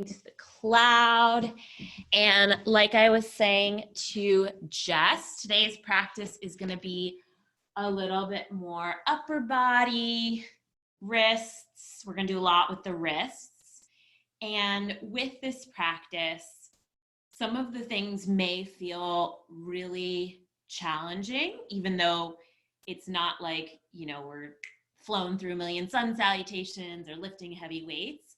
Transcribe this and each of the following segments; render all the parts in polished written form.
Just the cloud. And like I was saying to Jess, today's practice is going to be a little bit more upper body, wrists. We're going to do a lot with the wrists. And with this practice, some of the things may feel really challenging, even though it's not like, we're flown through a million sun salutations or lifting heavy weights.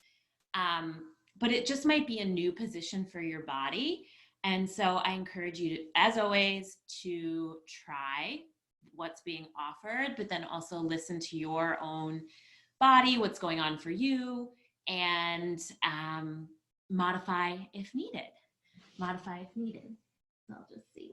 But it just might be a new position for your body. And so I encourage you to, as always, to try what's being offered, but then also listen to your own body, what's going on for you, and modify if needed. Modify if needed. So I'll just see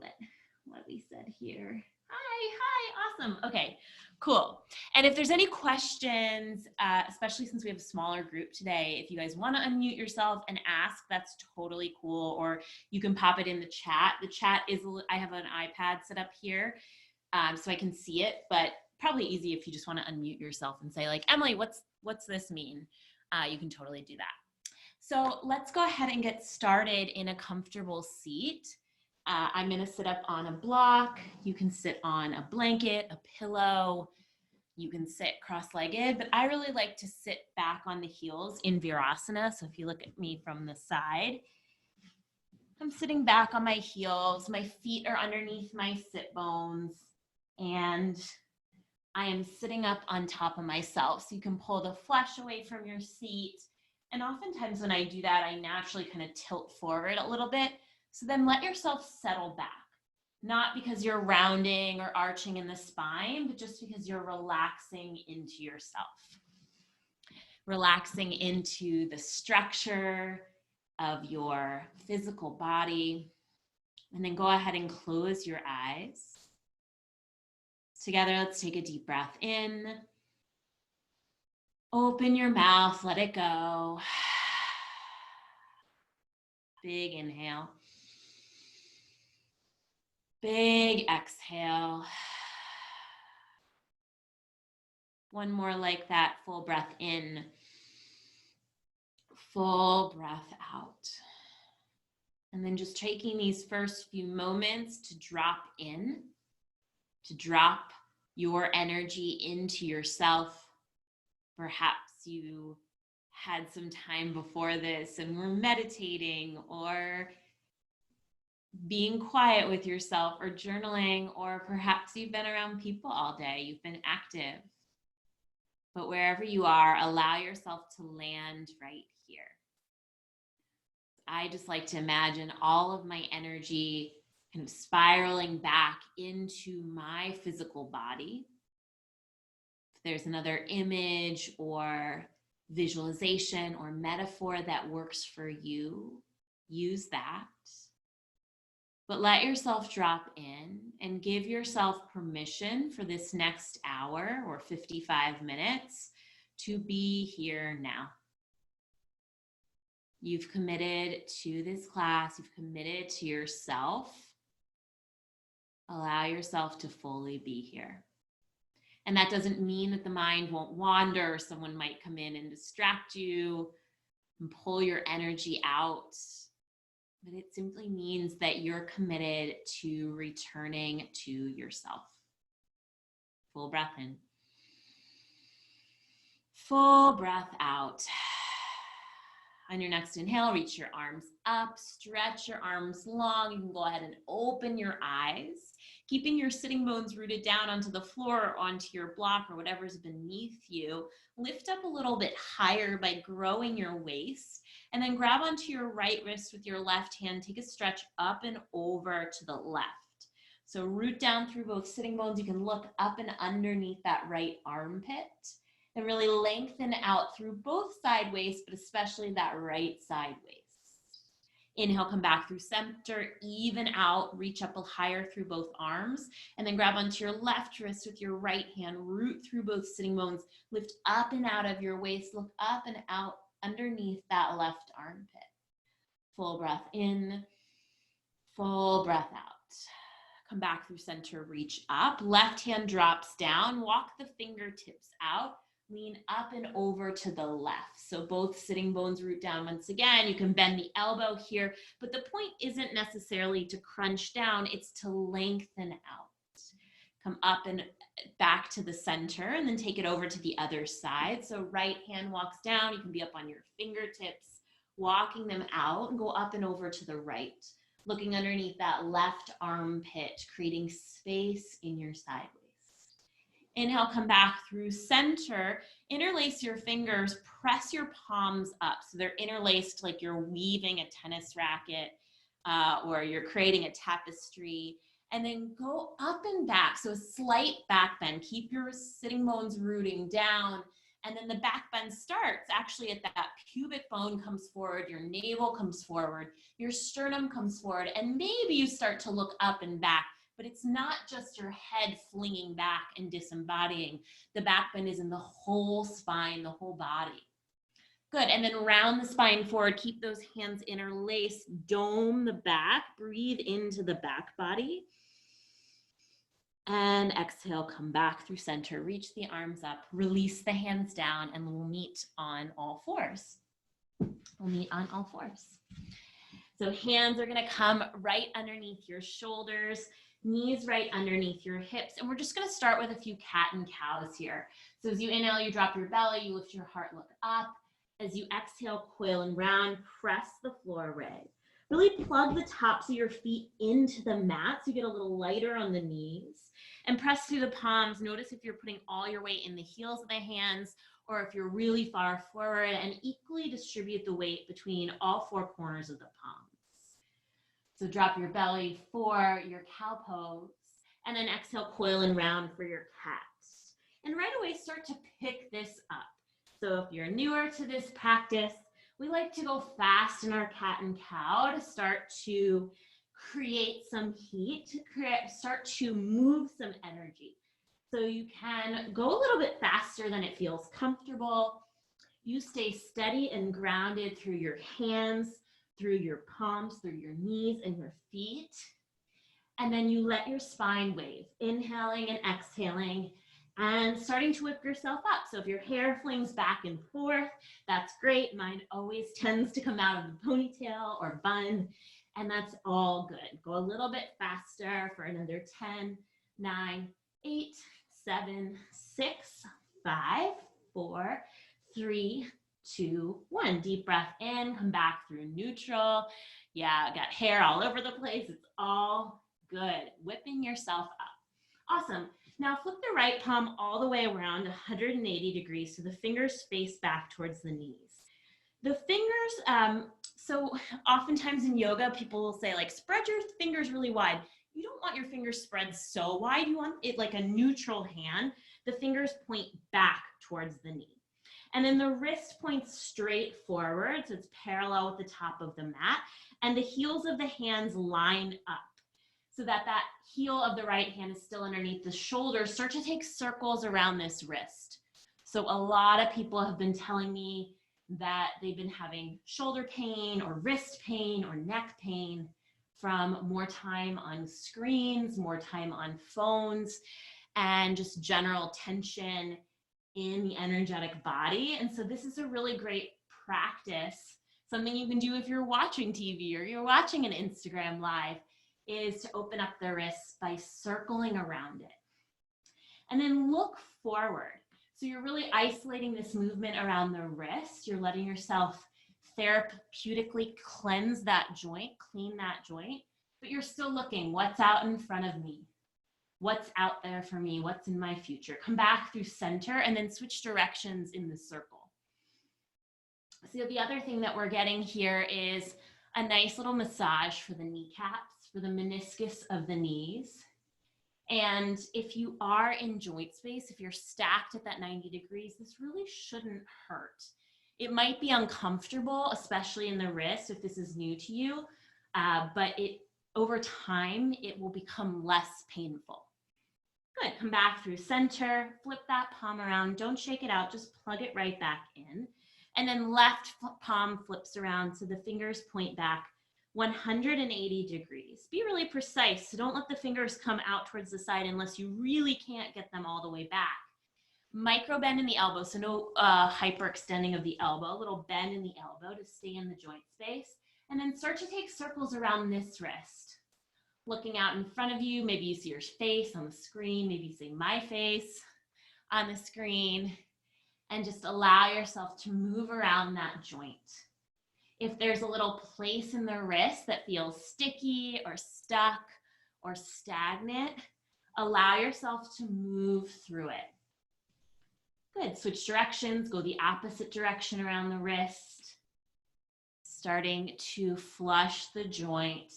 what we said here. Hi, awesome. Okay, cool. And if there's any questions, especially since we have a smaller group today, if you guys want to unmute yourself and ask, that's totally cool. Or you can pop it in the chat. The chat is, I have an iPad set up here so I can see it, but probably easy if you just want to unmute yourself and say like, Emily, what's this mean? You can totally do that. So let's go ahead and get started in a comfortable seat. I'm going to sit up on a block. You can sit on a blanket, a pillow. You can sit cross-legged, but I really like to sit back on the heels in Virasana. So if you look at me from the side, I'm sitting back on my heels. My feet are underneath my sit bones, and I am sitting up on top of myself. So you can pull the flesh away from your seat. And oftentimes when I do that, I naturally kind of tilt forward a little bit. So then let yourself settle back, not because you're rounding or arching in the spine, but just because you're relaxing into yourself, relaxing into the structure of your physical body. And then go ahead and close your eyes. Together, let's take a deep breath in. Open your mouth, let it go. Big inhale. Big exhale. One more like that, full breath in. Full breath out. And then just taking these first few moments to drop in, to drop your energy into yourself. Perhaps you had some time before this and were meditating or being quiet with yourself or journaling, or perhaps you've been around people all day, you've been active. But wherever you are, allow yourself to land right here. I just like to imagine all of my energy kind of spiraling back into my physical body. If there's another image or visualization or metaphor that works for you, use that. But let yourself drop in and give yourself permission for this next hour or 55 minutes to be here now. You've committed to this class. You've committed to yourself. Allow yourself to fully be here. And that doesn't mean that the mind won't wander. Someone might come in and distract you and pull your energy out. But it simply means that you're committed to returning to yourself. Full breath in. Full breath out. On your next inhale, reach your arms up, stretch your arms long. You can go ahead and open your eyes, keeping your sitting bones rooted down onto the floor or onto your block or whatever's beneath you. Lift up a little bit higher by growing your waist, and then grab onto your right wrist with your left hand. Take a stretch up and over to the left. So root down through both sitting bones. You can look up and underneath that right armpit. And really lengthen out through both side waists, but especially that right side waist. Inhale, come back through center, even out, reach up higher through both arms, and then grab onto your left wrist with your right hand, root through both sitting bones, lift up and out of your waist, look up and out underneath that left armpit. Full breath in, full breath out. Come back through center, reach up, left hand drops down, walk the fingertips out. lean up and over to the left. So both sitting bones root down. Once again, you can bend the elbow here, but the point isn't necessarily to crunch down, it's to lengthen out. Come up and back to the center and then take it over to the other side. So right hand walks down, you can be up on your fingertips, walking them out and go up and over to the right, looking underneath that left armpit, creating space in your sideways. Inhale, come back through center, interlace your fingers, press your palms up. So they're interlaced like you're weaving a tennis racket or you're creating a tapestry. And then go up and back. So a slight back bend. Keep your sitting bones rooting down. And then the back bend starts actually at that pubic bone comes forward, your navel comes forward, your sternum comes forward, and maybe you start to look up and back. But it's not just your head flinging back and disembodying. The back bend is in the whole spine, the whole body. Good, and then round the spine forward. Keep those hands interlaced. Dome the back. Breathe into the back body. And exhale, come back through center. Reach the arms up. Release the hands down, and we'll meet on all fours. We'll meet on all fours. So hands are gonna come right underneath your shoulders. Knees right underneath your hips. And we're just gonna start with a few cat and cows here. So as you inhale, you drop your belly, you lift your heart, look up. As you exhale, coil and round, press the floor away. Really plug the tops of your feet into the mat so you get a little lighter on the knees. And press through the palms. Notice if you're putting all your weight in the heels of the hands or if you're really far forward, and equally distribute the weight between all four corners of the palms. So drop your belly for your cow pose, and then exhale, coil and round for your cat. And right away, start to pick this up. So if you're newer to this practice, we like to go fast in our cat and cow to start to create some heat, start to move some energy. So you can go a little bit faster than it feels comfortable. You stay steady and grounded through your hands, through your palms, through your knees and your feet. And then you let your spine wave, inhaling and exhaling and starting to whip yourself up. So if your hair flings back and forth, that's great. Mine always tends to come out of the ponytail or bun, and that's all good. Go a little bit faster for another 10, 9, 8, 7, 6, 5, 4, 3, 2, 1. Deep breath in, come back through neutral. Yeah, got hair all over the place. It's all good. Whipping yourself up. Awesome. Now flip the right palm all the way around 180 degrees so the fingers face back towards the knees. The fingers, so oftentimes in yoga, people will say like, spread your fingers really wide. You don't want your fingers spread so wide. You want it like a neutral hand. The fingers point back towards the knee. And then the wrist points straight forward, so it's parallel with the top of the mat. And the heels of the hands line up so that that heel of the right hand is still underneath the shoulder. Start to take circles around this wrist. So a lot of people have been telling me that they've been having shoulder pain or wrist pain or neck pain from more time on screens, more time on phones, and just general tension in the energetic body. And so this is a really great practice. Something you can do if you're watching TV or you're watching an Instagram live is to open up the wrists by circling around it. And then look forward. So you're really isolating this movement around the wrist. You're letting yourself therapeutically cleanse that joint, clean that joint, but you're still looking, what's out in front of me? What's out there for me? What's in my future? Come back through center and then switch directions in the circle. So the other thing that we're getting here is a nice little massage for the kneecaps, for the meniscus of the knees. And if you are in joint space, if you're stacked at that 90 degrees, this really shouldn't hurt. It might be uncomfortable, especially in the wrist if this is new to you, but over time, it will become less painful. Good, come back through center, flip that palm around, don't shake it out, just plug it right back in. And then left palm flips around so the fingers point back 180 degrees. Be really precise, so don't let the fingers come out towards the side unless you really can't get them all the way back. Micro bend in the elbow, so no hyperextending of the elbow, a little bend in the elbow to stay in the joint space. And then start to take circles around this wrist. Looking out in front of you, maybe you see your face on the screen, maybe you see my face on the screen, and just allow yourself to move around that joint. If there's a little place in the wrist that feels sticky or stuck or stagnant, allow yourself to move through it. Good, switch directions, go the opposite direction around the wrist, starting to flush the joint.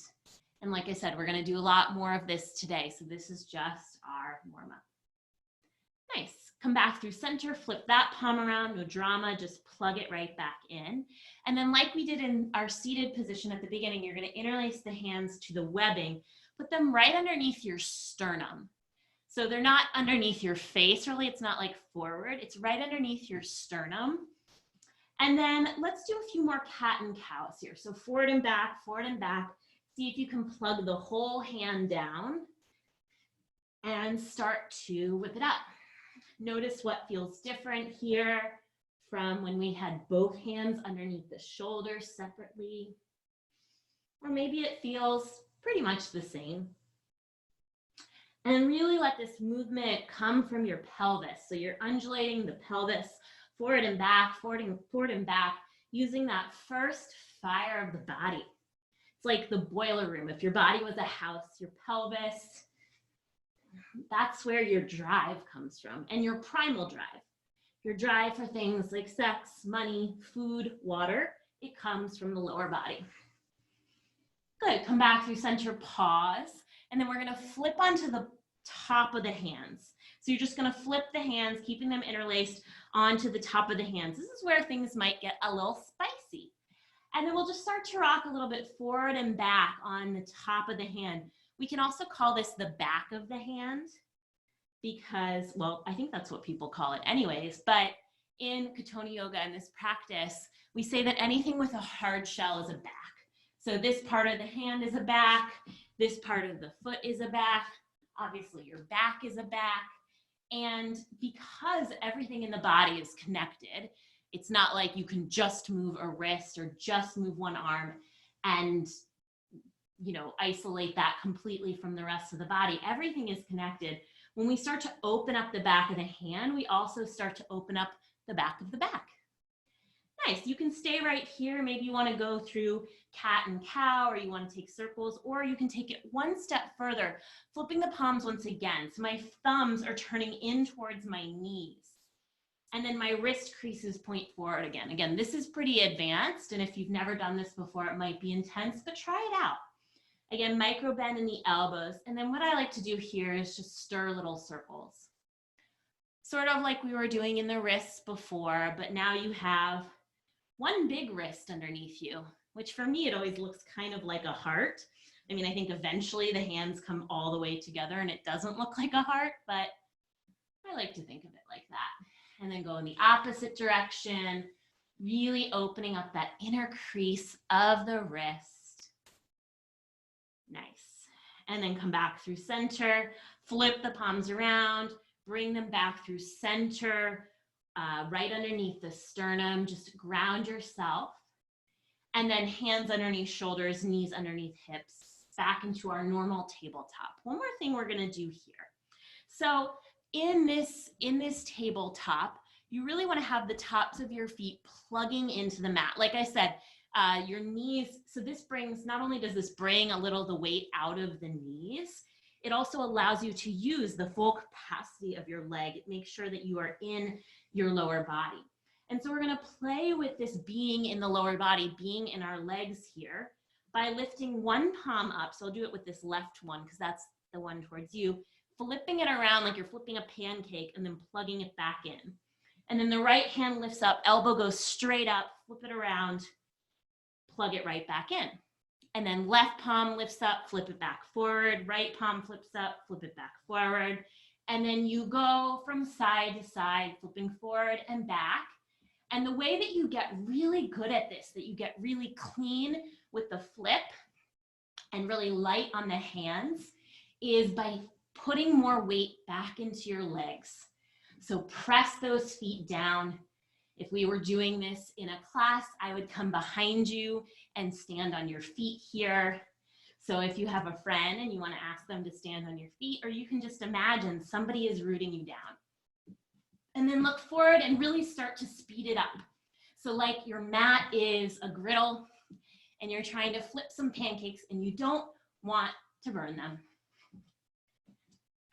And like I said, we're gonna do a lot more of this today, so this is just our warm-up. Nice, come back through center, flip that palm around, no drama, just plug it right back in. And then like we did in our seated position at the beginning, you're gonna interlace the hands to the webbing, put them right underneath your sternum. So they're not underneath your face, really, it's not like forward, it's right underneath your sternum. And then let's do a few more cat and cows here. So forward and back, see if you can plug the whole hand down and start to whip it up. Notice what feels different here from when we had both hands underneath the shoulders separately. Or maybe it feels pretty much the same. And really let this movement come from your pelvis. So you're undulating the pelvis forward and back, forward and back, using that first fire of the body. It's like the boiler room. If your body was a house, your pelvis, that's where your drive comes from, and your primal drive. Your drive for things like sex, money, food, water, it comes from the lower body. Good, come back through center, pause, and then we're gonna flip onto the top of the hands. So you're just gonna flip the hands, keeping them interlaced onto the top of the hands. This is where things might get a little spicy. And then we'll just start to rock a little bit forward and back on the top of the hand. We can also call this the back of the hand because, well, I think that's what people call it anyways, but in Katonah Yoga, in this practice, we say that anything with a hard shell is a back. So this part of the hand is a back, this part of the foot is a back, obviously your back is a back, and because everything in the body is connected, it's not like you can just move a wrist or just move one arm and isolate that completely from the rest of the body. Everything is connected. When we start to open up the back of the hand, we also start to open up the back of the back. Nice, you can stay right here. Maybe you want to go through cat and cow, or you want to take circles, or you can take it one step further, flipping the palms once again. So my thumbs are turning in towards my knees. And then my wrist creases point forward again. Again, this is pretty advanced, and if you've never done this before, it might be intense, but try it out. Again, micro bend in the elbows. And then what I like to do here is just stir little circles. Sort of like we were doing in the wrists before, but now you have one big wrist underneath you, which for me, it always looks kind of like a heart. I mean, I think eventually the hands come all the way together and it doesn't look like a heart, but I like to think of it like that. And then go in the opposite direction, really opening up that inner crease of the wrist. Nice. And then come back through center, flip the palms around, bring them back through center, right underneath the sternum, just ground yourself. And then hands underneath shoulders, knees underneath hips, back into our normal tabletop. One more thing we're gonna do here. So in this tabletop, you really wanna have the tops of your feet plugging into the mat. Like I said, your knees, so this brings, not only does this bring a little the weight out of the knees, it also allows you to use the full capacity of your leg. It makes sure that you are in your lower body. And so we're gonna play with this being in the lower body, being in our legs here, by lifting one palm up. So I'll do it with this left one because that's the one towards you, flipping it around like you're flipping a pancake and then plugging it back in. And then the right hand lifts up, elbow goes straight up, flip it around, plug it right back in. And then left palm lifts up, flip it back forward, right palm flips up, flip it back forward. And then you go from side to side, flipping forward and back. And the way that you get really good at this, that you get really clean with the flip and really light on the hands, is by putting more weight back into your legs. So press those feet down. If we were doing this in a class, I would come behind you and stand on your feet here. So if you have a friend and you want to ask them to stand on your feet, or you can just imagine somebody is rooting you down. And then look forward and really start to speed it up. So like your mat is a griddle and you're trying to flip some pancakes and you don't want to burn them.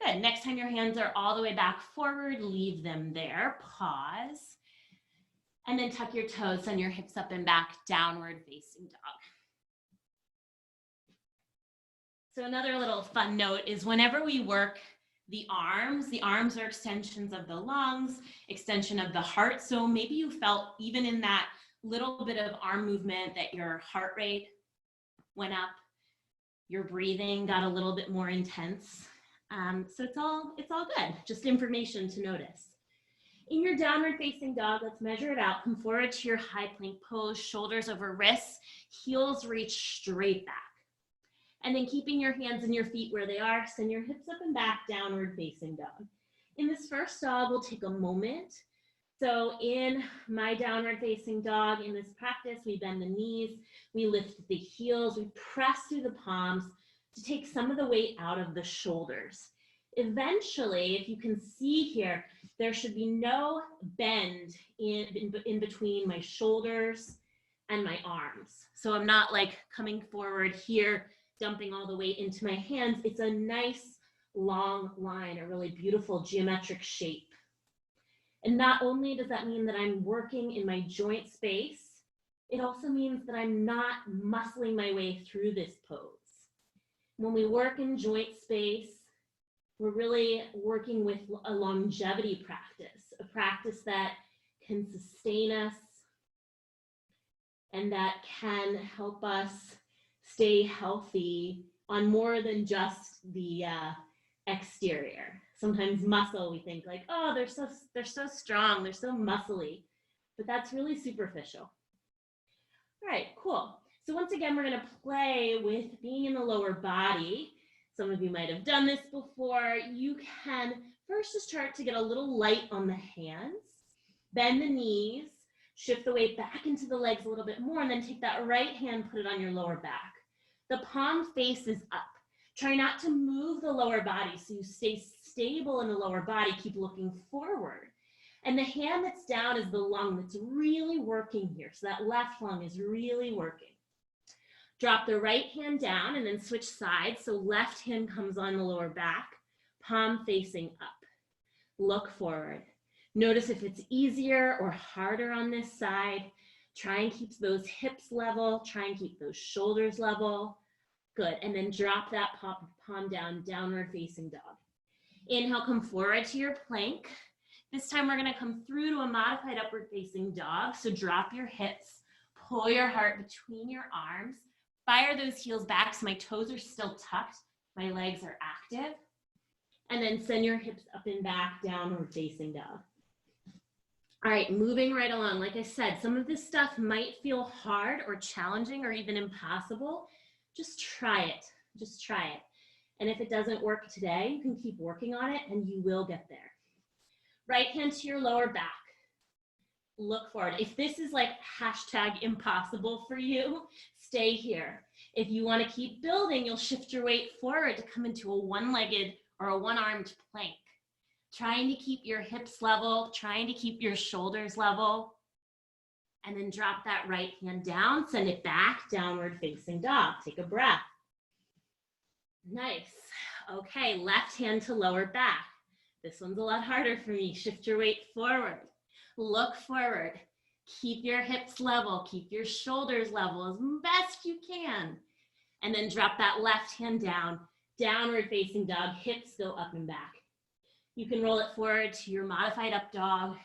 Good. Next time your hands are all the way back forward, leave them there. Pause. And then tuck your toes, send your hips up and back, downward facing dog. So another little fun note is whenever we work the arms are extensions of the lungs, extension of the heart. So maybe you felt even in that little bit of arm movement that your heart rate went up, your breathing got a little bit more intense. So it's all good, just information to notice. In your downward facing dog, let's measure it out. Come forward to your high plank pose, shoulders over wrists, heels reach straight back. And then keeping your hands and your feet where they are, send your hips up and back, downward facing dog. In this first dog, we'll take a moment. So in my downward facing dog, in this practice, we bend the knees, we lift the heels, we press through the palms to take some of the weight out of the shoulders. Eventually, if you can see here, there should be no bend in between my shoulders and my arms. So I'm not like coming forward here, dumping all the weight into my hands. It's a nice long line, a really beautiful geometric shape. And not only does that mean that I'm working in my joint space, it also means that I'm not muscling my way through this pose. When we work in joint space, we're really working with a longevity practice, a practice that can sustain us and that can help us stay healthy on more than just the exterior. Sometimes muscle, we think like, oh, they're so strong, they're so muscly, but that's really superficial. All right, cool. So once again, we're gonna play with being in the lower body. Some of you might have done this before. You can first just start to get a little light on the hands, bend the knees, shift the weight back into the legs a little bit more, and then take that right hand, put it on your lower back. The palm faces up. Try not to move the lower body so you stay stable in the lower body. Keep looking forward. And the hand that's down is the lung that's really working here. So that left lung is really working. Drop the right hand down and then switch sides. So left hand comes on the lower back, palm facing up. Look forward. Notice if it's easier or harder on this side. Try and keep those hips level. Try and keep those shoulders level. Good. And then drop that palm down, downward facing dog. Inhale, come forward to your plank. This time we're going to come through to a modified upward facing dog. So drop your hips, pull your heart between your arms, fire those heels back so my toes are still tucked, my legs are active. And then send your hips up and back, downward facing dog. All right, moving right along. Like I said, some of this stuff might feel hard or challenging or even impossible. Just try it. Just try it. And if it doesn't work today, you can keep working on it and you will get there. Right hand to your lower back. Look forward. If this is like #impossible for you, stay here. If you want to keep building, you'll shift your weight forward to come into a one-legged or a one-armed plank. Trying to keep your hips level, trying to keep your shoulders level. And then drop that right hand down, send it back, downward facing dog. Take a breath. Nice. Okay, left hand to lower back. This one's a lot harder for me. Shift your weight forward. Look forward. Keep your hips level. Keep your shoulders level as best you can. And then drop that left hand down, downward facing dog. Hips go up and back. You can roll it forward to your modified up dog.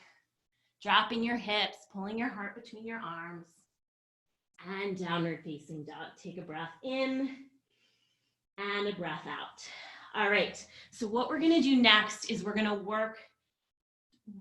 Dropping your hips, pulling your heart between your arms, and downward facing dog. Take a breath in and a breath out. All right, so what we're gonna do next is we're gonna work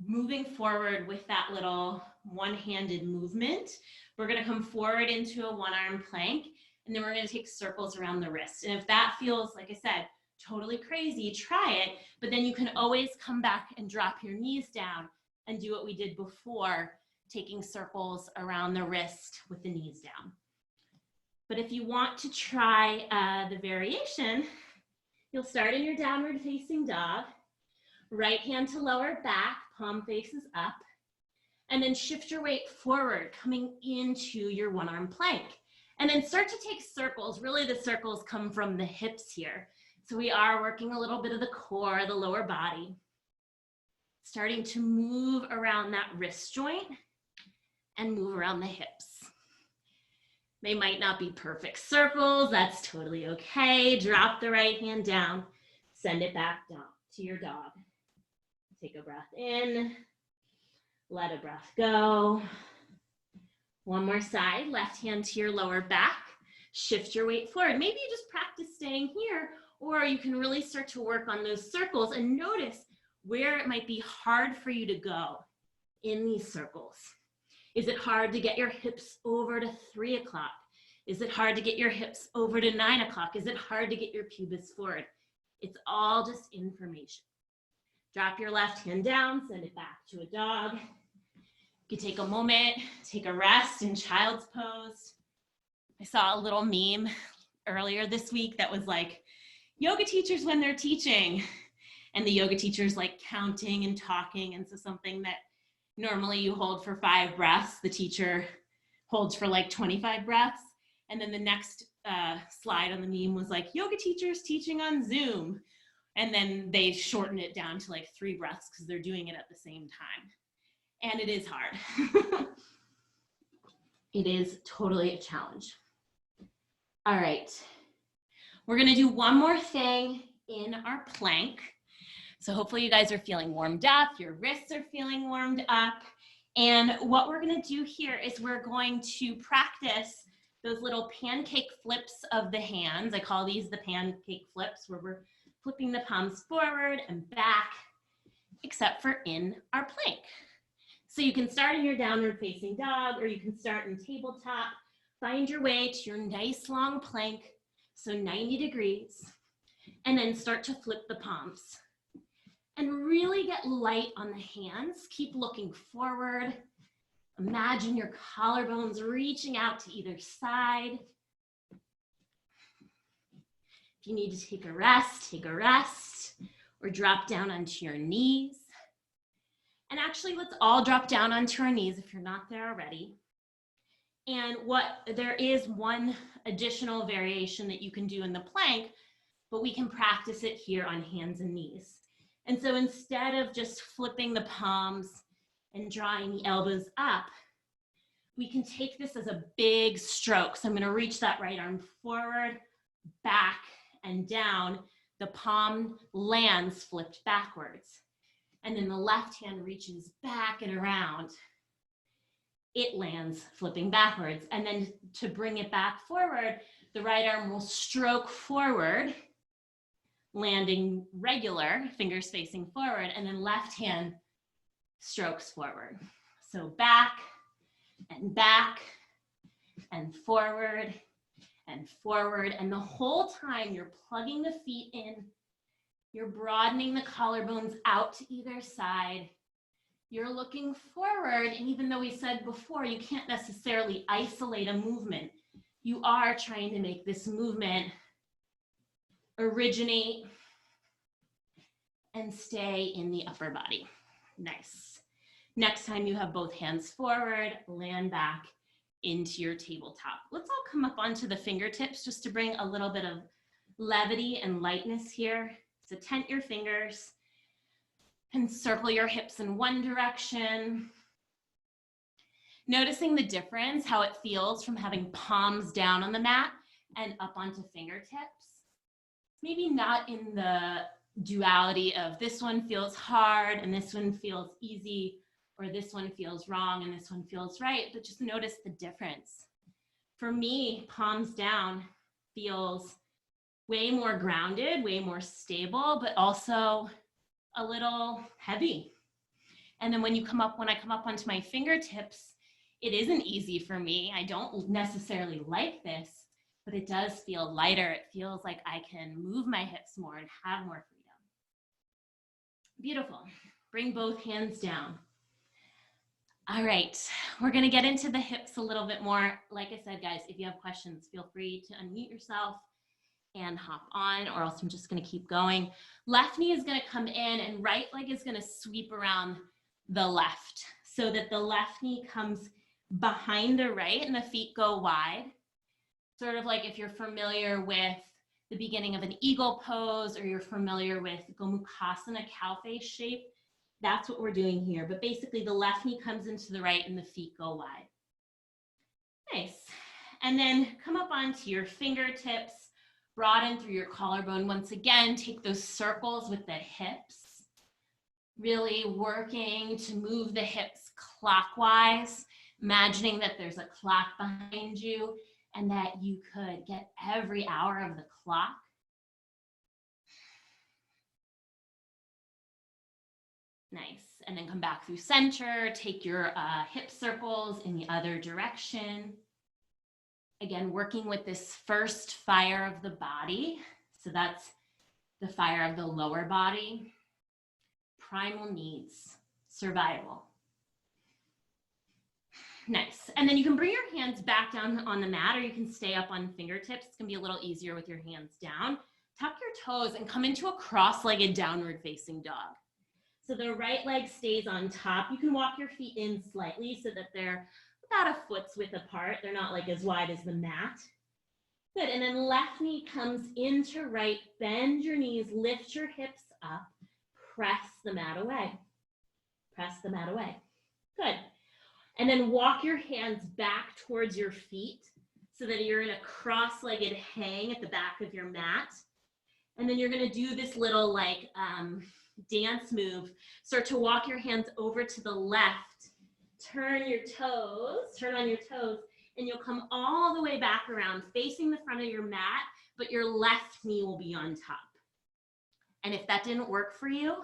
moving forward with that little one-handed movement. We're gonna come forward into a one-arm plank, and then we're gonna take circles around the wrist. And if that feels, like I said, totally crazy, try it, but then you can always come back and drop your knees down and do what we did before, taking circles around the wrist with the knees down. But if you want to try the variation, you'll start in your downward facing dog, right hand to lower back, palm faces up, and then shift your weight forward, coming into your one-arm plank. And then start to take circles. Really, the circles come from the hips here. So we are working a little bit of the core, the lower body. Starting to move around that wrist joint and move around the hips. They might not be perfect circles. That's totally okay. Drop the right hand down. Send it back down to your dog. Take a breath in. Let a breath go. One more side, left hand to your lower back. Shift your weight forward. Maybe you just practice staying here, or you can really start to work on those circles and notice where it might be hard for you to go in these circles. Is it hard to get your hips over to 3 o'clock? Is it hard to get your hips over to 9 o'clock? Is it hard to get your pubis forward? It's all just information. Drop your left hand down, send it back to a dog. You can take a moment, take a rest in child's pose. I saw a little meme earlier this week that was like, yoga teachers when they're teaching. And the yoga teacher's like counting and talking. And so something that normally you hold for 5 breaths, the teacher holds for like 25 breaths. And then the next slide on the meme was like, yoga teachers teaching on Zoom. And then they shorten it down to like 3 breaths because they're doing it at the same time. And it is hard. It is totally a challenge. All right. We're going to do one more thing in our plank. So hopefully you guys are feeling warmed up. Your wrists are feeling warmed up. And what we're going to do here is we're going to practice those little pancake flips of the hands. I call these the pancake flips, where we're flipping the palms forward and back, except for in our plank. So you can start in your downward facing dog, or you can start in tabletop. Find your way to your nice long plank, so 90 degrees, and then start to flip the palms. And really get light on the hands. Keep looking forward. Imagine your collarbones reaching out to either side. If you need to take a rest, or drop down onto your knees. And actually, let's all drop down onto our knees if you're not there already. And there is one additional variation that you can do in the plank, but we can practice it here on hands and knees. And so instead of just flipping the palms and drawing the elbows up, we can take this as a big stroke. So I'm going to reach that right arm forward, back, and down. The palm lands flipped backwards. And then the left hand reaches back and around. It lands flipping backwards. And then to bring it back forward, the right arm will stroke forward, landing regular, fingers facing forward, and then left hand strokes forward. So back and forward, and the whole time you're plugging the feet in, you're broadening the collarbones out to either side, you're looking forward, and even though we said before, you can't necessarily isolate a movement, you are trying to make this movement originate and stay in the upper body. Nice. Next time you have both hands forward, land back into your tabletop. Let's all come up onto the fingertips just to bring a little bit of levity and lightness here. So tent your fingers and circle your hips in one direction. Noticing the difference, how it feels from having palms down on the mat and up onto fingertips. Maybe not in the duality of this one feels hard and this one feels easy, or this one feels wrong and this one feels right, but just notice the difference. For me, palms down feels way more grounded, way more stable, but also a little heavy. And then when I come up onto my fingertips, it isn't easy for me. I don't necessarily like this, but it does feel lighter. It feels like I can move my hips more and have more freedom. Beautiful. Bring both hands down. All right, we're gonna get into the hips a little bit more. Like I said, guys, if you have questions, feel free to unmute yourself and hop on, or else I'm just gonna keep going. Left knee is gonna come in and right leg is gonna sweep around the left so that the left knee comes behind the right and the feet go wide. Sort of like if you're familiar with the beginning of an eagle pose or you're familiar with Gomukhasana cow face shape, that's what we're doing here. But basically the left knee comes into the right and the feet go wide. Nice. And then come up onto your fingertips, broaden through your collarbone. Once again, take those circles with the hips, really working to move the hips clockwise, imagining that there's a clock behind you and that you could get every hour of the clock. Nice. And then come back through center, take your hip circles in the other direction. Again, working with this first fire of the body. So that's the fire of the lower body. Primal needs, survival. Nice. And then you can bring your hands back down on the mat, or you can stay up on fingertips. It's gonna be a little easier with your hands down. Tuck your toes and come into a cross-legged downward facing dog. So the right leg stays on top. You can walk your feet in slightly so that they're about a foot's width apart. They're not like as wide as the mat. Good. And then left knee comes into right. Bend your knees, lift your hips up, press the mat away. Press the mat away. Good. And then walk your hands back towards your feet so that you're in a cross-legged hang at the back of your mat. And then you're going to do this little like dance move. Start to walk your hands over to the left. Turn on your toes, and you'll come all the way back around facing the front of your mat, but your left knee will be on top. And if that didn't work for you,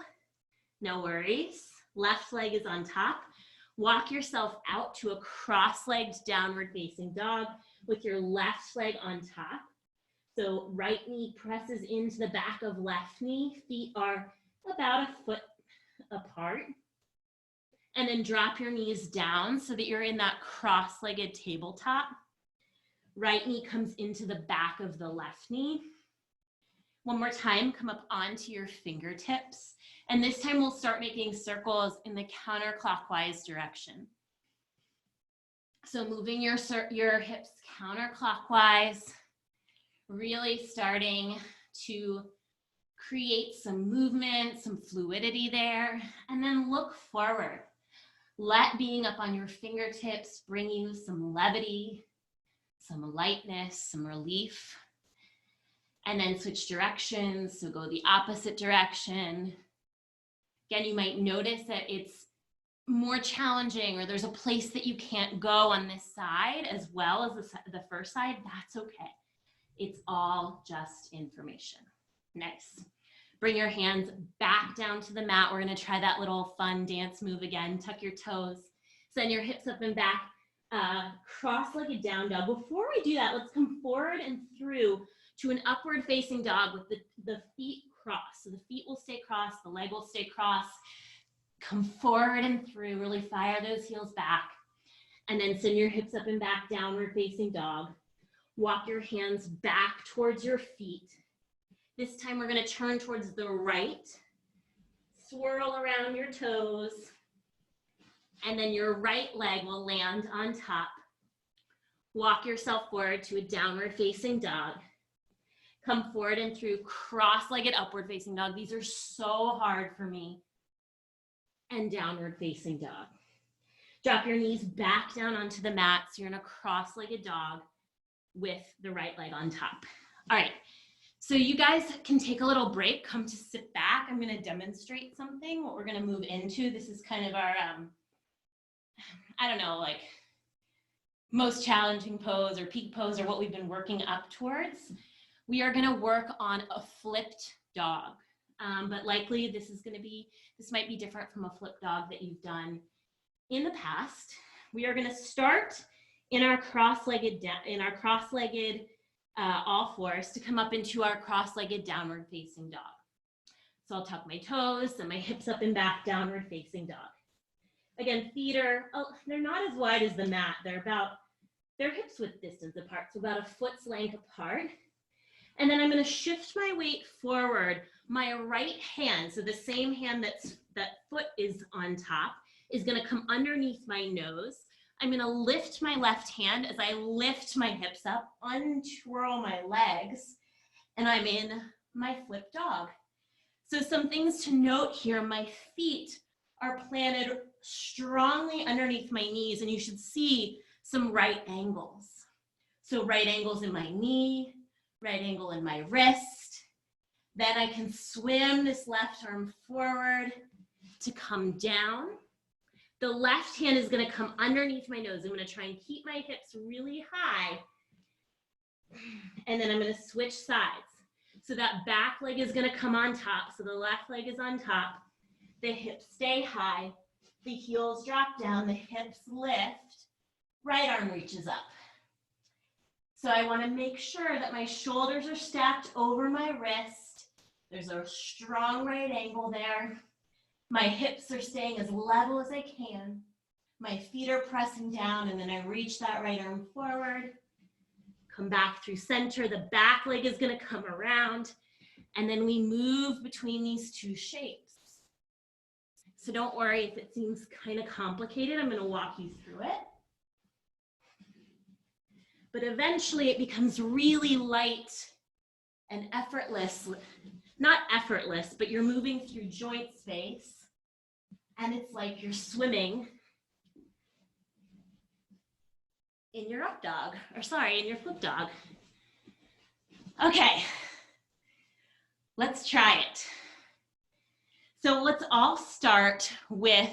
no worries. Left leg is on top. Walk yourself out to a cross-legged downward facing dog with your left leg on top. So right knee presses into the back of left knee. Feet are about a foot apart. And then drop your knees down so that you're in that cross-legged tabletop. Right knee comes into the back of the left knee. One more time, come up onto your fingertips. And this time we'll start making circles in the counterclockwise direction. So moving your hips counterclockwise, really starting to create some movement, some fluidity there, and then look forward. Let being up on your fingertips bring you some levity, some lightness, some relief. And then switch directions, so go the opposite direction. Again, you might notice that it's more challenging or there's a place that you can't go on this side as well as the first side. That's okay. It's all just information. Nice. Bring your hands back down to the mat. We're gonna try that little fun dance move again. Tuck your toes, send your hips up and back, cross-legged down dog. Before we do that, let's come forward and through to an upward facing dog with the feet crossed. So the feet will stay crossed, the leg will stay crossed. Come forward and through, really fire those heels back. And then send your hips up and back, downward facing dog. Walk your hands back towards your feet. This time we're gonna turn towards the right, swirl around your toes, and then your right leg will land on top. Walk yourself forward to a downward facing dog. Come forward and through cross-legged upward facing dog. These are so hard for me. And downward facing dog. Drop your knees back down onto the mat so you're in a cross-legged dog with the right leg on top. All right, so you guys can take a little break, come to sit back. I'm gonna demonstrate something, what we're gonna move into. This is kind of our, I don't know, like most challenging pose or peak pose or what we've been working up towards. We are gonna work on a flipped dog. But likely this might be different from a flip dog that you've done in the past. We are gonna start in our cross-legged all fours, to come up into our cross-legged downward facing dog. So I'll tuck my toes and my hips up and back, downward facing dog. Again, feet are, they're not as wide as the mat. They're hips width distance apart, so about a foot's length apart. And then I'm gonna shift my weight forward. My right hand, so the same hand that foot is on top, is gonna come underneath my nose. I'm gonna lift my left hand as I lift my hips up, untwirl my legs, and I'm in my flip dog. So some things to note here, my feet are planted strongly underneath my knees, and you should see some right angles. So right angles in my knee, right angle in my wrist. Then I can swim this left arm forward to come down. The left hand is gonna come underneath my nose. I'm gonna try and keep my hips really high. And then I'm gonna switch sides. So that back leg is gonna come on top. So the left leg is on top. The hips stay high. The heels drop down, the hips lift. Right arm reaches up. So I wanna make sure that my shoulders are stacked over my wrist. There's a strong right angle there. My hips are staying as level as I can. My feet are pressing down, and then I reach that right arm forward. Come back through center. The back leg is gonna come around, and then we move between these two shapes. So don't worry if it seems kind of complicated. I'm gonna walk you through it. But eventually it becomes really light and effortless. Not effortless, but you're moving through joint space. And it's like you're swimming in your up dog, in your flip dog. Okay, let's try it. So let's all start with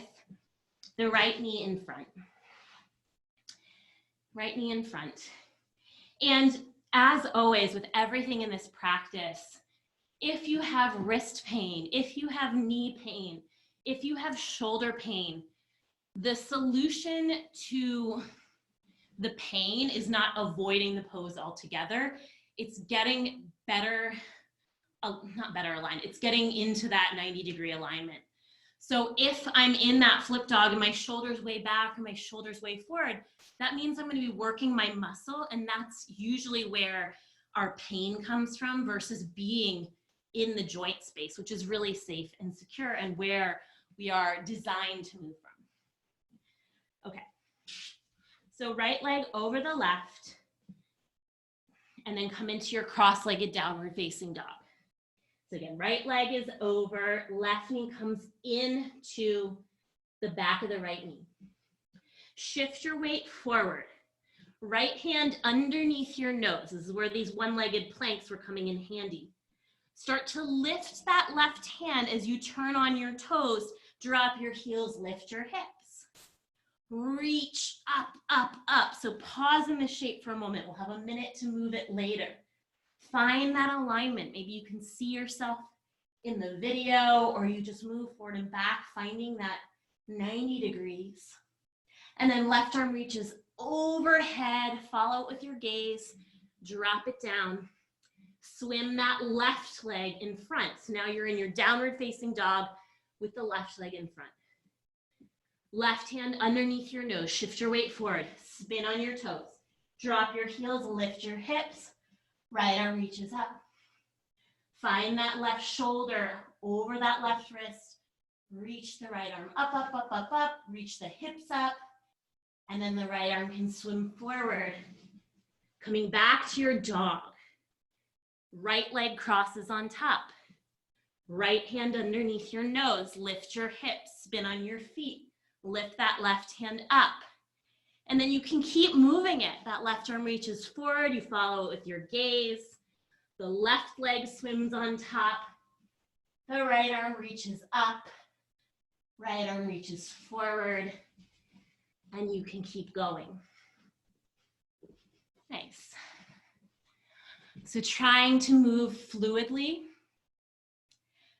the right knee in front. Right knee in front. And as always, with everything in this practice, if you have wrist pain, if you have knee pain, if you have shoulder pain, the solution to the pain is not avoiding the pose altogether. It's getting better, not better aligned, it's getting into that 90-degree alignment. So if I'm in that flip dog and my shoulder's way back or my shoulder's way forward, that means I'm gonna be working my muscle, and that's usually where our pain comes from versus being in the joint space, which is really safe and secure and where we are designed to move from. Okay, so right leg over the left, and then come into your cross-legged downward facing dog. So again, right leg is over, left knee comes into the back of the right knee. Shift your weight forward. Right hand underneath your nose. This is where these one-legged planks were coming in handy. Start to lift that left hand as you turn on your toes, drop your heels, lift your hips. Reach up, up, up. So pause in this shape for a moment. We'll have a minute to move it later. Find that alignment. Maybe you can see yourself in the video, or you just move forward and back, finding that 90 degrees. And then left arm reaches overhead, follow it with your gaze, drop it down. Swim that left leg in front. So now you're in your downward facing dog with the left leg in front. Left hand underneath your nose, shift your weight forward, spin on your toes. Drop your heels, lift your hips, right arm reaches up. Find that left shoulder over that left wrist, reach the right arm up, up, up, up, up, reach the hips up, and then the right arm can swim forward. Coming back to your dog. Right leg crosses on top. Right hand underneath your nose, lift your hips, spin on your feet, lift that left hand up. And then you can keep moving it. That left arm reaches forward, you follow it with your gaze. The left leg swims on top. The right arm reaches up. Right arm reaches forward. And you can keep going. Nice. So trying to move fluidly.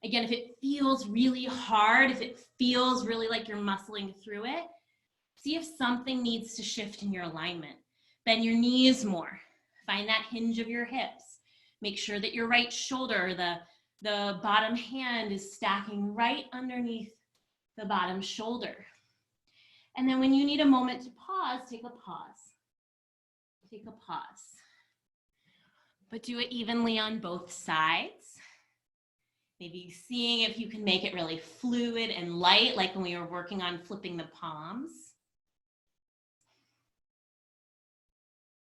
Again, if it feels really hard, if it feels really like you're muscling through it, see if something needs to shift in your alignment. Bend your knees more. Find that hinge of your hips. Make sure that your right shoulder, the bottom hand is stacking right underneath the bottom shoulder. And then when you need a moment to pause, take a pause. Take a pause. But do it evenly on both sides. Maybe seeing if you can make it really fluid and light, like when we were working on flipping the palms.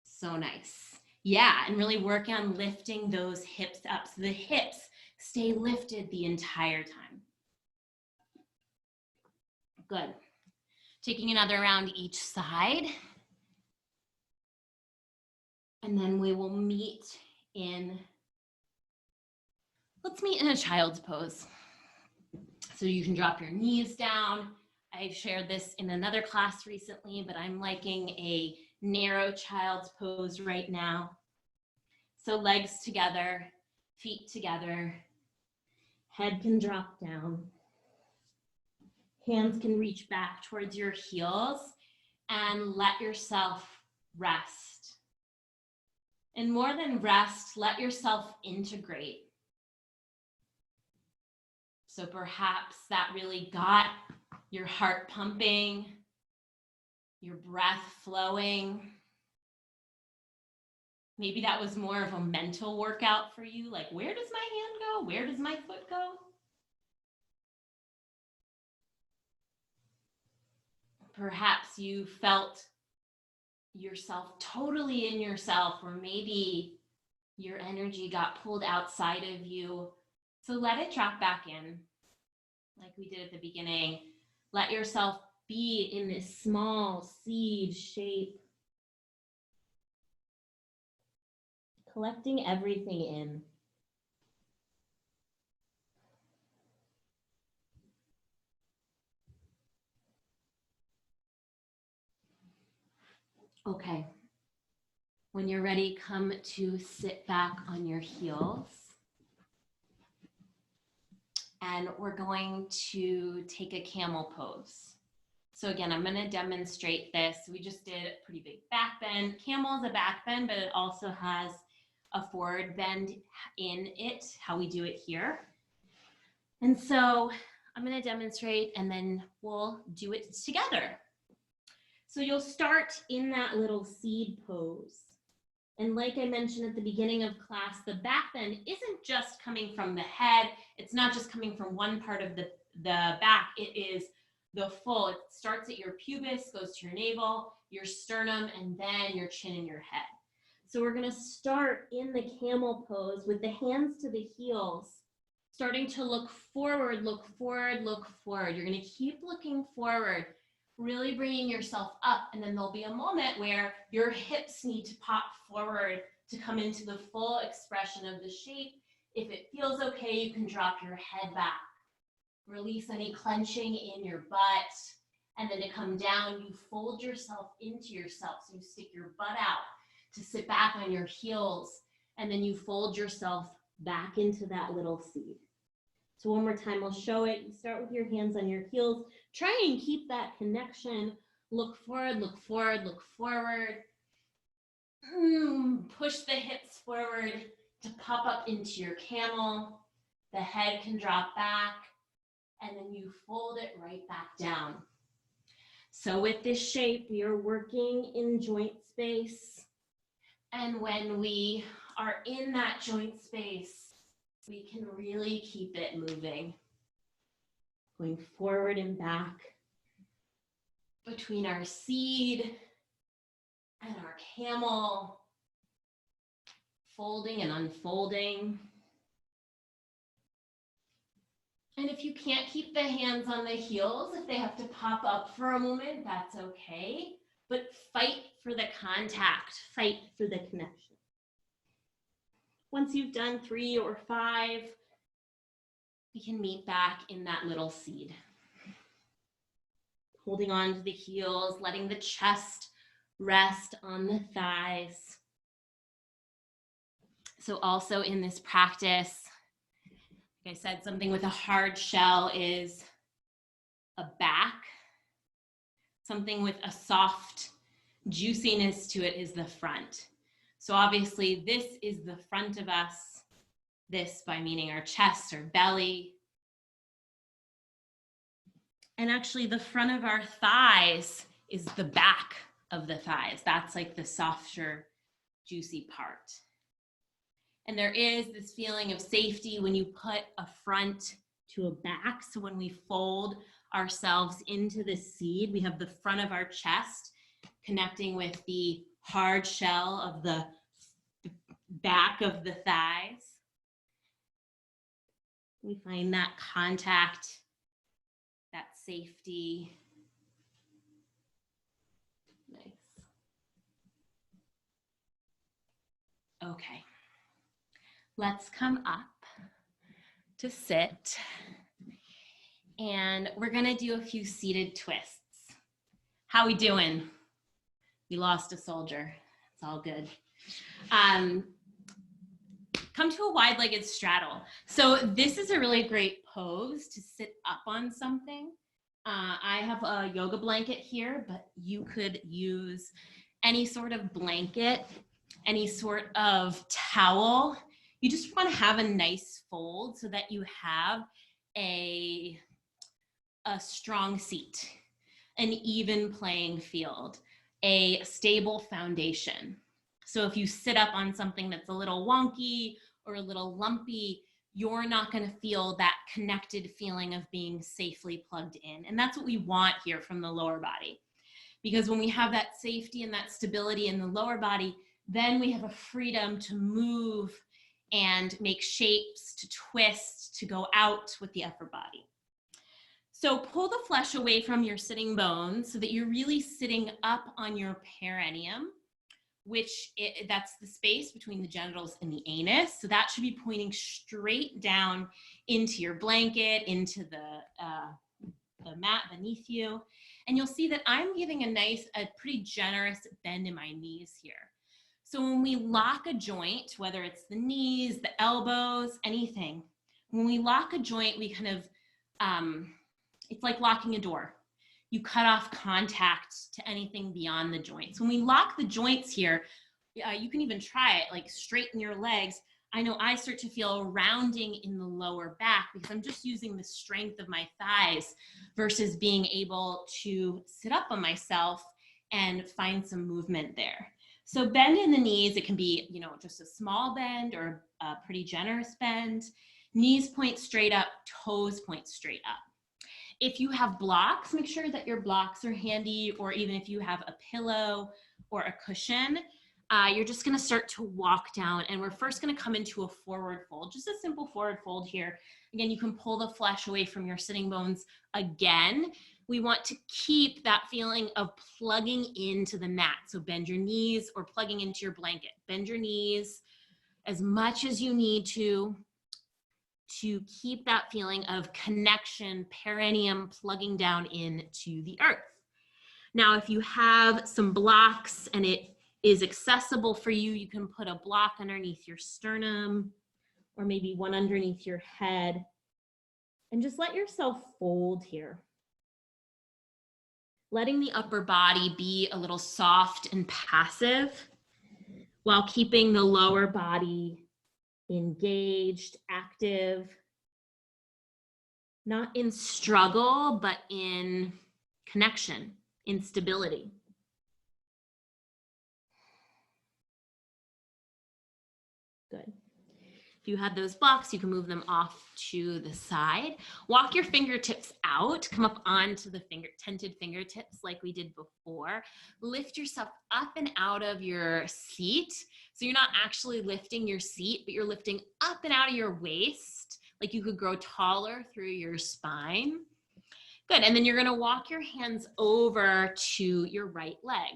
So nice. Yeah, and really work on lifting those hips up so the hips stay lifted the entire time. Good. Taking another round each side. And then we will meet in, let's meet in a child's pose. So you can drop your knees down. I shared this in another class recently, but I'm liking a narrow child's pose right now. So legs together, feet together, head can drop down. Hands can reach back towards your heels and let yourself rest. And more than rest, let yourself integrate. So perhaps that really got your heart pumping, your breath flowing. Maybe that was more of a mental workout for you, like where does my hand go? Where does my foot go? Perhaps you felt yourself totally in yourself, or maybe your energy got pulled outside of you. So let it drop back in, like we did at the beginning. Let yourself be in this small seed shape, collecting everything in. Okay. When you're ready, come to sit back on your heels. And we're going to take a camel pose. So again, I'm going to demonstrate this. We just did a pretty big back bend. Camel is a back bend, but it also has a forward bend in it, how we do it here. And so I'm going to demonstrate and then we'll do it together. So you'll start in that little seed pose. And like I mentioned at the beginning of class, the back bend isn't just coming from the head. It's not just coming from one part of the back. It is the full. It starts at your pubis, goes to your navel, your sternum, and then your chin and your head. So we're going to start in the camel pose with the hands to the heels, starting to look forward, look forward, look forward. You're going to keep looking forward, really bringing yourself up, and then there'll be a moment where your hips need to pop forward to come into the full expression of the shape. If it feels okay, you can drop your head back. Release any clenching in your butt, and then to come down, you fold yourself into yourself. So you stick your butt out to sit back on your heels, and then you fold yourself back into that little seed. So one more time, I'll show it. You start with your hands on your heels. Try and keep that connection. Look forward, look forward, look forward. Push the hips forward to pop up into your camel. The head can drop back, and then you fold it right back down. So with this shape, we are working in joint space. And when we are in that joint space, we can really keep it moving. Going forward and back between our seed and our camel, folding and unfolding. And if you can't keep the hands on the heels, if they have to pop up for a moment, that's okay. But fight for the contact, fight for the connection. Once you've done 3 or 5, we can meet back in that little seed. Holding on to the heels, letting the chest rest on the thighs. So also in this practice, like I said, something with a hard shell is a back. Something with a soft juiciness to it is the front. So obviously this is the front of us, this by meaning our chest or belly. And actually the front of our thighs is the back of the thighs. That's like the softer, juicy part. And there is this feeling of safety when you put a front to a back. So when we fold ourselves into the seed, we have the front of our chest connecting with the hard shell of the back of the thighs. We find that contact, that safety. Nice. Okay. Let's come up to sit. And we're gonna do a few seated twists. How we doing? We lost a soldier. It's all good. Come to a wide-legged straddle. So this is a really great pose to sit up on something. I have a yoga blanket here, but you could use any sort of blanket, any sort of towel. You just want to have a nice fold so that you have a strong seat, an even playing field, a stable foundation. So if you sit up on something that's a little wonky or a little lumpy, you're not going to feel that connected feeling of being safely plugged in. And that's what we want here from the lower body. Because when we have that safety and that stability in the lower body, then we have a freedom to move and make shapes, to twist, to go out with the upper body. So pull the flesh away from your sitting bones so that you're really sitting up on your perineum, that's the space between the genitals and the anus. So that should be pointing straight down into your blanket, into the mat beneath you. And you'll see that I'm giving a pretty generous bend in my knees here. So when we lock a joint, whether it's the knees, the elbows, anything, when we lock a joint, we kind of, it's like locking a door. You cut off contact to anything beyond the joints. When we lock the joints here, you can even try it, like straighten your legs. I know I start to feel rounding in the lower back because I'm just using the strength of my thighs versus being able to sit up on myself and find some movement there. So bend in the knees. It can be, just a small bend or a pretty generous bend. Knees point straight up, toes point straight up. If you have blocks, make sure that your blocks are handy, or even if you have a pillow or a cushion, you're just gonna start to walk down, and we're first gonna come into a forward fold, just a simple forward fold here. Again, you can pull the flesh away from your sitting bones. Again, we want to keep that feeling of plugging into the mat. So bend your knees, or plugging into your blanket. Bend your knees as much as you need to keep that feeling of connection, perineum plugging down into the earth. Now, if you have some blocks and it is accessible for you, you can put a block underneath your sternum or maybe one underneath your head, and just let yourself fold here. Letting the upper body be a little soft and passive while keeping the lower body engaged, active, not in struggle, but in connection, in stability. Good. If you had those blocks, you can move them off to the side. Walk your fingertips out, come up onto the tented fingertips like we did before. Lift yourself up and out of your seat. So you're not actually lifting your seat, but you're lifting up and out of your waist, like you could grow taller through your spine. Good, and then you're gonna walk your hands over to your right leg.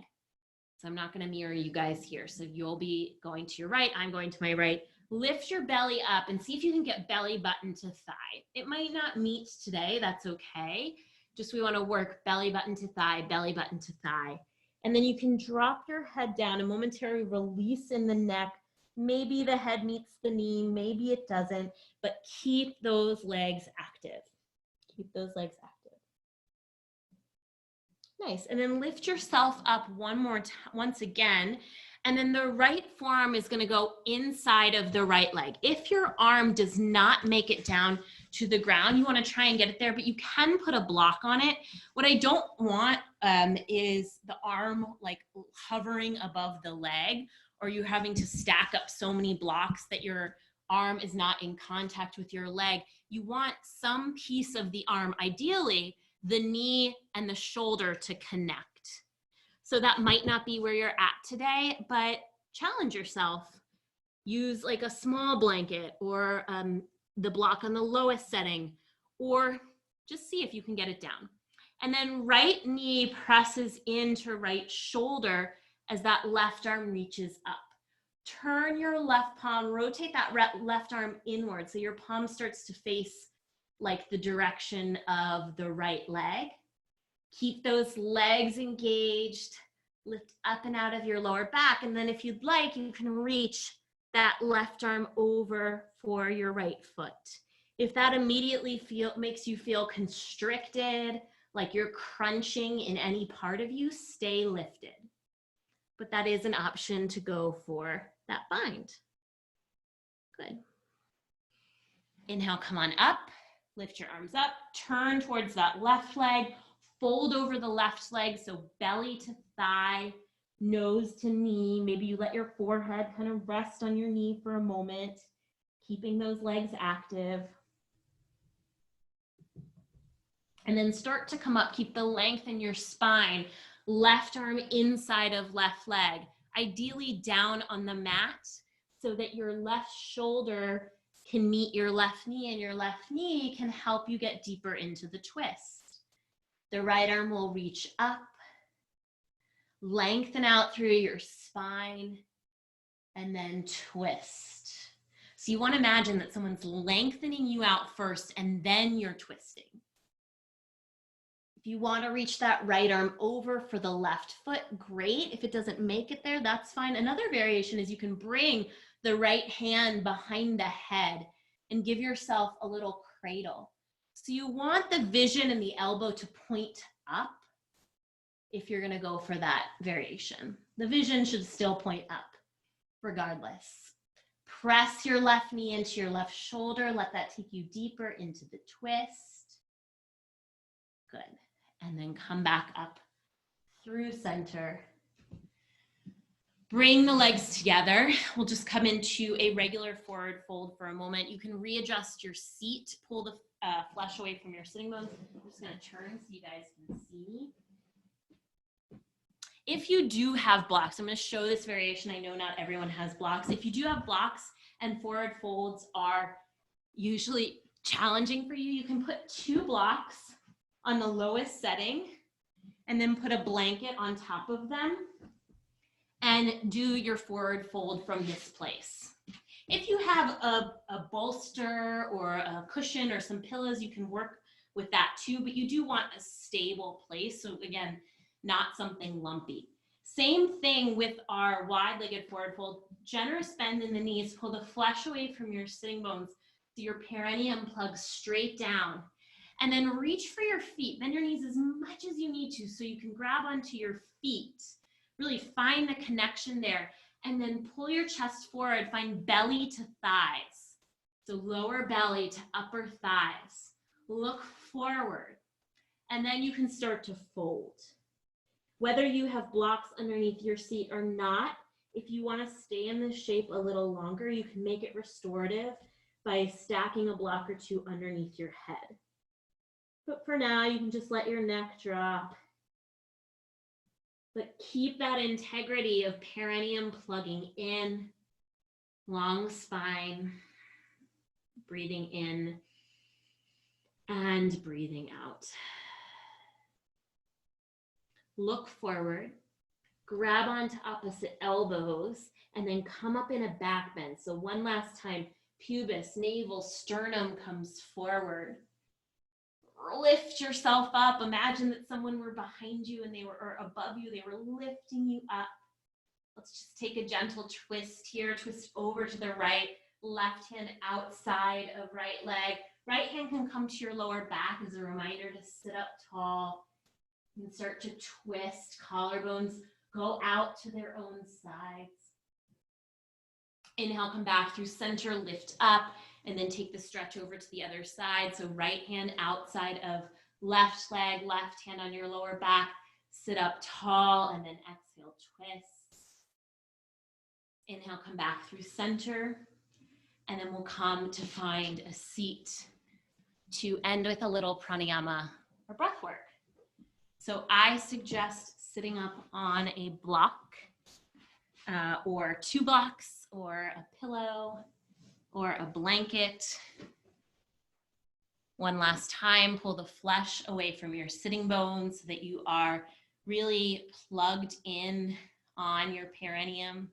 So I'm not gonna mirror you guys here. So you'll be going to your right, I'm going to my right. Lift your belly up and see if you can get belly button to thigh. It might not meet today, that's okay. Just we wanna work belly button to thigh, belly button to thigh. And then you can drop your head down, a momentary release in the neck. Maybe the head meets the knee, maybe it doesn't, but keep those legs active. Keep those legs active. Nice, and then lift yourself up once again, And then the right forearm is going to go inside of the right leg. If your arm does not make it down to the ground, you want to try and get it there, but you can put a block on it. What I don't want is the arm like hovering above the leg, or you having to stack up so many blocks that your arm is not in contact with your leg. You want some piece of the arm, ideally the knee and the shoulder, to connect. So that might not be where you're at today, but challenge yourself. Use like a small blanket or the block on the lowest setting, or just see if you can get it down. And then right knee presses into right shoulder as that left arm reaches up. Turn your left palm, rotate that left arm inward so your palm starts to face like the direction of the right leg. Keep those legs engaged, lift up and out of your lower back. And then if you'd like, you can reach that left arm over for your right foot. If that immediately makes you feel constricted, like you're crunching in any part of you, stay lifted. But that is an option to go for that bind. Good. Inhale, come on up, lift your arms up, turn towards that left leg, fold over the left leg, so belly to thigh, nose to knee. Maybe you let your forehead kind of rest on your knee for a moment, keeping those legs active. And then start to come up, keep the length in your spine, left arm inside of left leg, ideally down on the mat so that your left shoulder can meet your left knee and your left knee can help you get deeper into the twist. The right arm will reach up, lengthen out through your spine, and then twist. So you want to imagine that someone's lengthening you out first, and then you're twisting. If you want to reach that right arm over for the left foot, great. If it doesn't make it there, that's fine. Another variation is you can bring the right hand behind the head and give yourself a little cradle. So you want the vision and the elbow to point up if you're going to go for that variation. The vision should still point up regardless. Press your left knee into your left shoulder. Let that take you deeper into the twist. Good. And then come back up through center. Bring the legs together. We'll just come into a regular forward fold for a moment. You can readjust your seat, pull the flesh away from your sitting bones. I'm just going to turn so you guys can see. If you do have blocks, I'm going to show this variation. I know not everyone has blocks. If you do have blocks and forward folds are usually challenging for you, you can put 2 blocks on the lowest setting and then put a blanket on top of them and do your forward fold from this place. If you have a bolster or a cushion or some pillows, you can work with that too, but you do want a stable place. So again, not something lumpy. Same thing with our wide-legged forward fold. Generous bend in the knees, pull the flesh away from your sitting bones so your perineum plugs straight down. And then reach for your feet. Bend your knees as much as you need to so you can grab onto your feet. Really find the connection there. And then pull your chest forward, find belly to thighs. So lower belly to upper thighs. Look forward. And then you can start to fold. Whether you have blocks underneath your seat or not, if you want to stay in this shape a little longer, you can make it restorative by stacking a block or 2 underneath your head. But for now, you can just let your neck drop. But keep that integrity of perineum plugging in, long spine, breathing in and breathing out. Look forward, grab onto opposite elbows, and then come up in a back bend. So one last time, pubis, navel, sternum comes forward. Lift yourself up. Imagine that someone were behind you and they were or above you. They were lifting you up. Let's just take a gentle twist here. Twist over to the right. Left hand outside of right leg. Right hand can come to your lower back as a reminder to sit up tall and start to twist. Collarbones go out to their own sides. Inhale, come back through center, lift up, and then take the stretch over to the other side. So right hand outside of left leg, left hand on your lower back, sit up tall, and then exhale, twist. Inhale, come back through center, and then we'll come to find a seat to end with a little pranayama or breath work. So I suggest sitting up on a block or 2 blocks or a pillow or a blanket. One last time, pull the flesh away from your sitting bones so that you are really plugged in on your perineum.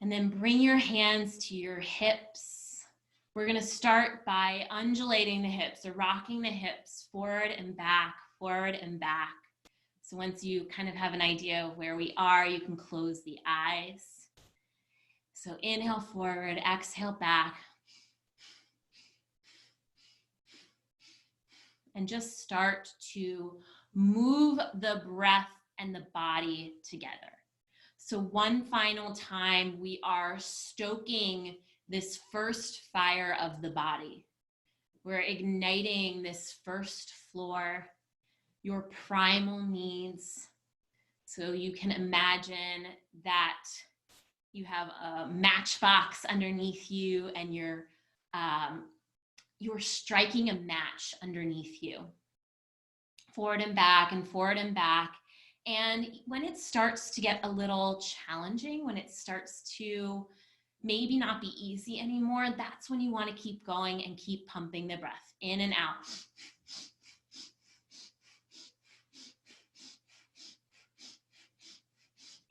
And then bring your hands to your hips. We're going to start by undulating the hips or rocking the hips forward and back, forward and back. So once you kind of have an idea of where we are, you can close the eyes. So inhale forward, exhale back. And just start to move the breath and the body together. So one final time, we are stoking this first fire of the body. We're igniting this first floor, your primal needs. So you can imagine that you have a matchbox underneath you and you're striking a match underneath you. Forward and back and forward and back. And when it starts to get a little challenging, when it starts to maybe not be easy anymore, that's when you want to keep going and keep pumping the breath in and out.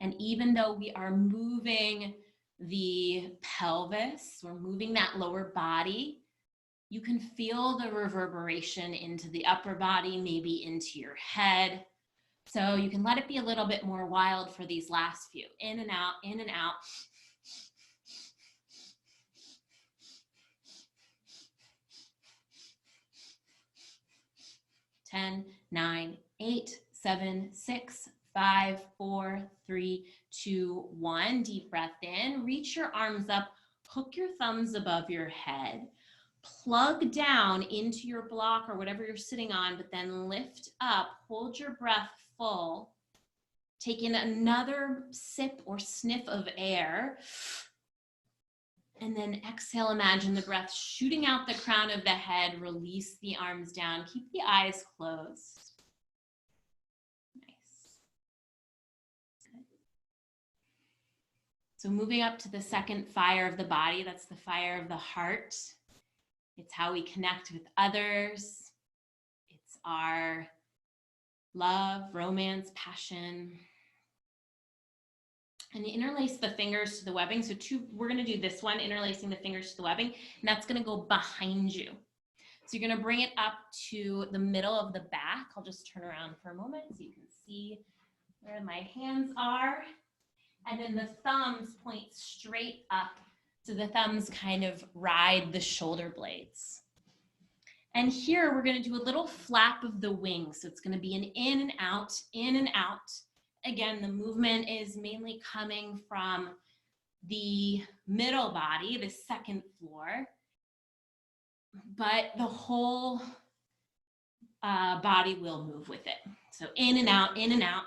And even though we are moving the pelvis, we're moving that lower body, you can feel the reverberation into the upper body, maybe into your head. So you can let it be a little bit more wild for these last few. In and out, in and out. Ten, 9, 8, 7, 6, 5, 4, 3, 2, 1. Deep breath in. Reach your arms up. Hook your thumbs above your head. Plug down into your block or whatever you're sitting on, but then lift up. Hold your breath full. Take in another sip or sniff of air. And then exhale, imagine the breath shooting out the crown of the head. Release the arms down. Keep the eyes closed. Nice. Good. So moving up to the second fire of the body, that's the fire of the heart. It's how we connect with others. It's our love, romance, passion. And interlace the fingers to the webbing. So we're going to do this one, interlacing the fingers to the webbing, and that's going to go behind you. So you're going to bring it up to the middle of the back. I'll just turn around for a moment so you can see where my hands are. And then the thumbs point straight up. So the thumbs kind of ride the shoulder blades. And here we're going to do a little flap of the wings. So it's going to be an in and out, in and out. Again, the movement is mainly coming from the middle body, the second floor, but the whole body will move with it. So in and out, in and out.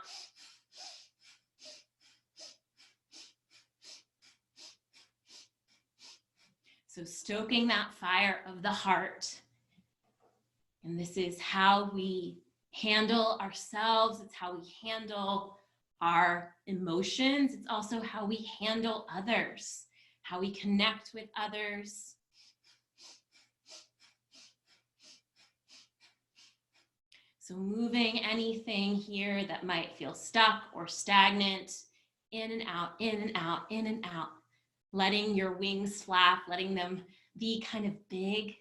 So stoking that fire of the heart. And this is how we handle ourselves. It's how we handle our emotions. It's also how we handle others, how we connect with others. So moving anything here that might feel stuck or stagnant, in and out, in and out, in and out. Letting your wings flap, letting them be kind of big.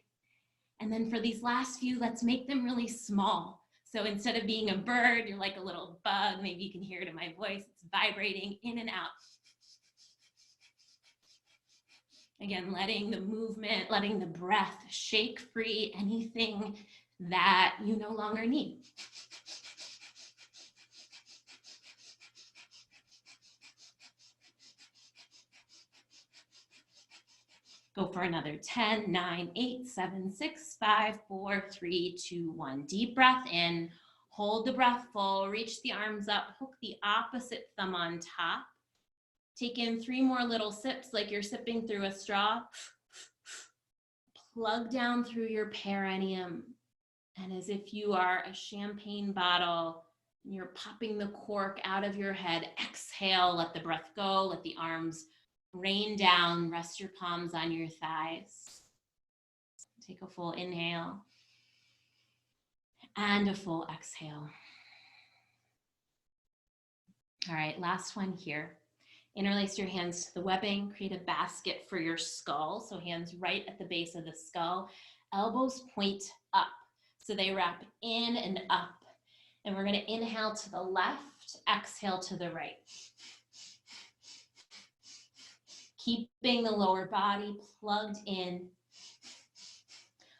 And then for these last few, let's make them really small. So instead of being a bird, you're like a little bug. Maybe you can hear it in my voice. It's vibrating in and out. Again, letting the movement, letting the breath shake free anything that you no longer need. Go for another 10, 9, 8, 7, 6, 5, 4, 3, 2, 1. Deep breath in. Hold the breath full. Reach the arms up. Hook the opposite thumb on top. Take in 3 more little sips like you're sipping through a straw. Plug down through your perineum. And as if you are a champagne bottle, and you're popping the cork out of your head, exhale, let the breath go, let the arms rain down, rest your palms on your thighs. Take a full inhale and a full exhale. All right, last one here. Interlace your hands to the webbing, create a basket for your skull. So hands right at the base of the skull, elbows point up. So they wrap in and up. And we're gonna inhale to the left, exhale to the right. Keeping the lower body plugged in.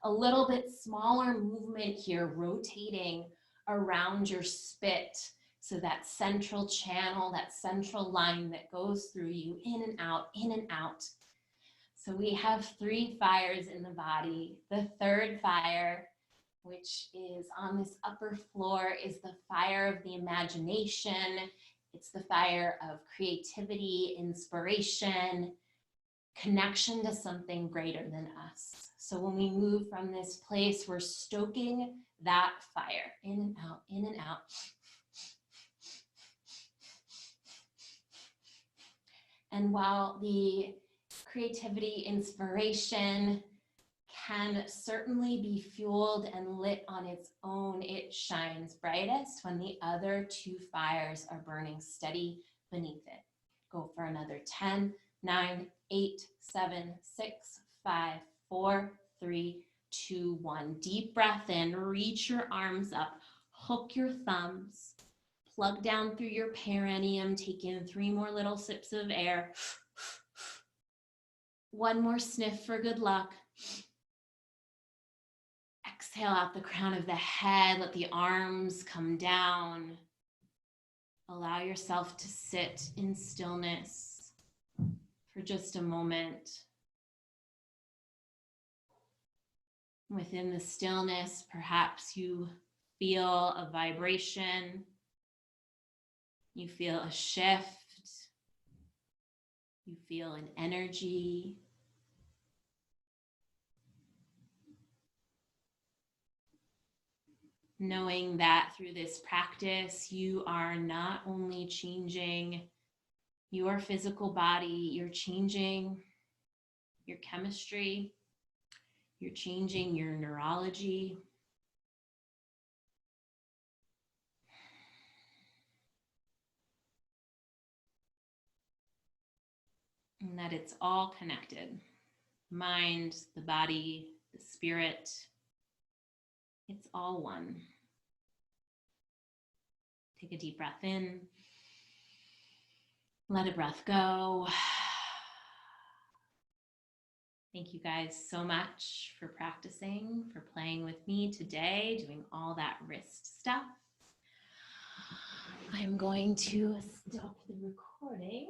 A little bit smaller movement here, rotating around your spit. So that central channel, that central line that goes through you, in and out, in and out. So we have 3 fires in the body. The third fire, which is on this upper floor, is the fire of the imagination. It's the fire of creativity, inspiration, connection to something greater than us. So when we move from this place, we're stoking that fire, in and out, in and out. And while the creativity, inspiration can certainly be fueled and lit on its own, it shines brightest when the other 2 fires are burning steady beneath it. Go for another 10, 9, 8, 7, 6, 5, 4, 3, 2, 1. Deep breath in, reach your arms up, hook your thumbs. Plug down through your perineum, take in 3 more little sips of air. 1 more sniff for good luck. Exhale out the crown of the head, let the arms come down. Allow yourself to sit in stillness for just a moment. Within the stillness, perhaps you feel a vibration. You feel a shift, you feel an energy. Knowing that through this practice, you are not only changing your physical body, you're changing your chemistry, you're changing your neurology. And that it's all connected. Mind, the body, the spirit, it's all one. Take a deep breath in. Let a breath go. Thank you guys so much for practicing, for playing with me today, doing all that wrist stuff. I'm going to stop the recording.